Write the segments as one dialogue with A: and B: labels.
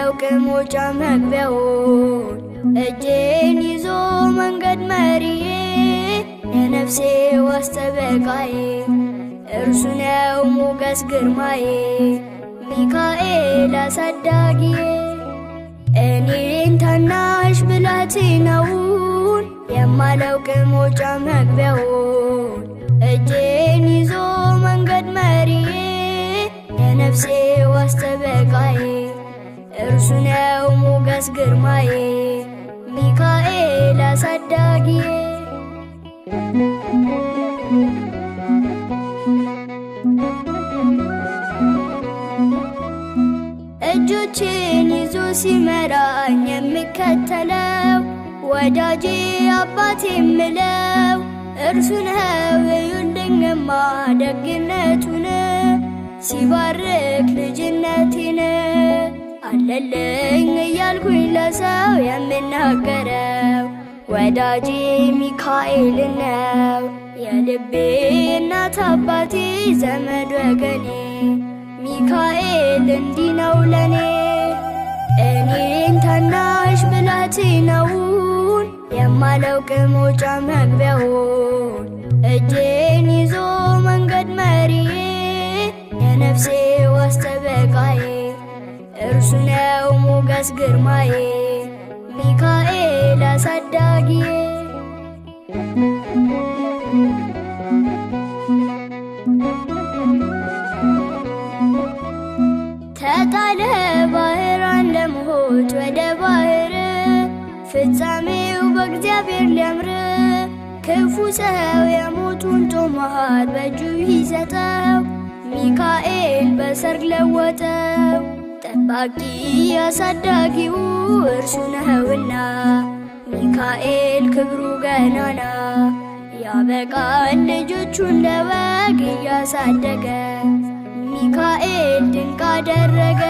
A: የማላውቅ መውጫ መግቢያውን እጄን ይዞ መንገድ መሪዬ የነፍሴ ዋስ ጠበቃዬ እርሱ ነው ሞገስ ግርማዬ ሚካኤል አሳዳጊዬ እኔን ታናሽ ብላቴናውን የማላውቅ መውጫ መግቢያውን እጄን ይዞ መንገድ መሪዬ የነፍሴ ዋስ ጠበቃዬ እርሱ ነው ሞገስ ግርማዬ ሚካኤል አሳዳጊዬ እጆቼን ይዞ ሲመራኝ የሚከተለው ወዳጄ አባቴ የምለው እርሱ ነው እዩልኝማ ደግነቱን ሲባርክ ልጅነቴን አለልኝ እያልኩኝ ለሰው የምናገረው ወዳጄ ሚካኤል ነው የልቤ እናት አባቴ ዘመድ ወገኔ ሚካኤል እንዲህ ነው ለኔ እኔን ታናሽ ብላቴናውን የማላውቅ መውጫ መግቢያውን እጄን ይዞ መንገድ መሪዬ የነፍሴ ዋስ ጠበቃዬ እርሱ ነው ሞገስ ግርማዬ ሚካኤል አሳዳጊዬ ተጣለ ባህራን ለሞት ወደ ባህር ፍጻሜው በእግዚአብሔር ሊያምር ክፉ ሰው የሞቱን ጦማር በእጁ ይሰጠው ሚካኤል በሰርግ ለወጠው ጠባቂ አሳዳጊው እርሱ ነውና ሚካኤል ክብሩ ገናና ያበቃል ልጆቹን ለወግ እያሳደገ ሚካኤል ድንቅ አደረገ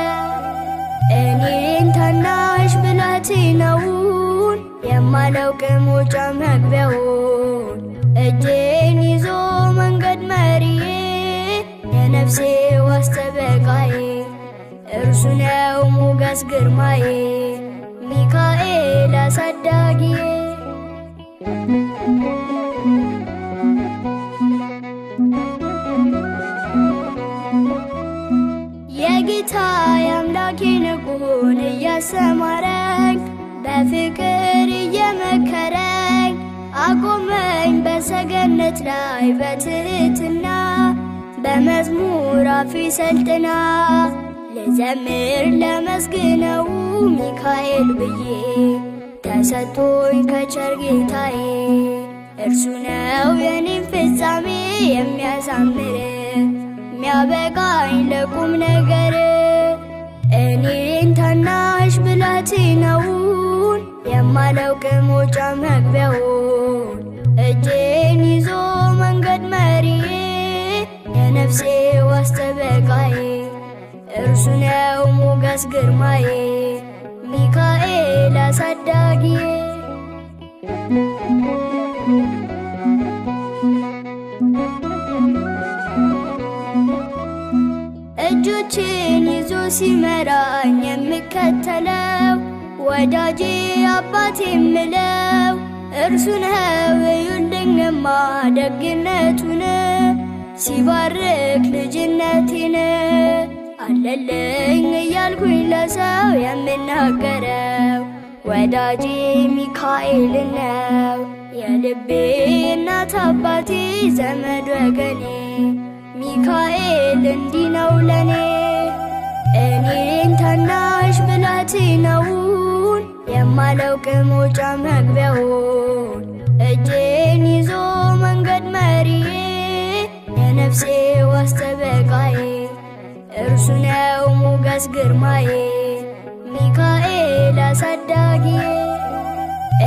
A: እኔን ታናሽ ብላቴናውን የማላውቅ መውጫ መግቢያውን እጄን ይዞ መንገድ መሪዬ የነፍሴ ዋስ ጠበቃዬ እርሱ ነው ሞገስ ግርማዬ ሚካኤል አሳዳጊዬ የጌታ የአምላኬ ንጉን እያሰማረኝ በፍቅር እየመከረኝ አቆመኝ በሰገነት ላይ በትሕትና በመዝሙር አፌ ሰልጥና ልዘምር ለመስግነው ሚካኤል ብዬ ተሰጥቶኝ ከቸር ጌታዬ እርሱ ነው የኔን ፍጻሜ የሚያሳምር ሚያበቃኝ ለቁም ነገር እኔን ታናሽ ብላቴናውን የማላውቅ መውጫ መግቢያውን እጄን ይዞ መንገድ መሪዬ የነፍሴ ዋስ ጠበቃዬ እርሱ ነው ሞገስ ግርማዬ ሚካኤል አሳዳጊዬ እጆቼን ይዞ ሲመራኝ የሚከተለው ወዳጄ አባቴ የምለው እርሱ ነው እዩልኝማ ደግነቱን ሲባርክ ልጅነቴን አለልኝ እያልኩኝ ለሰው የምናገረው ወዳጄ ሚካኤል ነው የልቤ እናት አባቴ ዘመድ ወገኔ ሚካኤል እንዲህ ነው ለኔ እኔን ታናሽ ብላቴናውን የማላውቅ መውጫ መግቢያውን እጄን ይዞ መንገድ መሪዬ የነፍሴ ዋስ ጠበቃዬ እርሱ ነው ሞገስ ግርማዬ ሚካኤል አሳዳጊዬ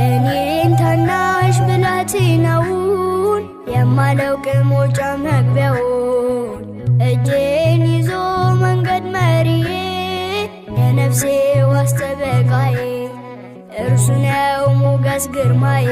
A: እኔን ታናሽ ብላቴናውን የማላውቅ መውጫ መግቢያውን እጄን ይዞ መንገድ መሪዬ የነፍሴ ዋስ ጠበቃዬ እርሱ ነው ሞገስ ግርማዬ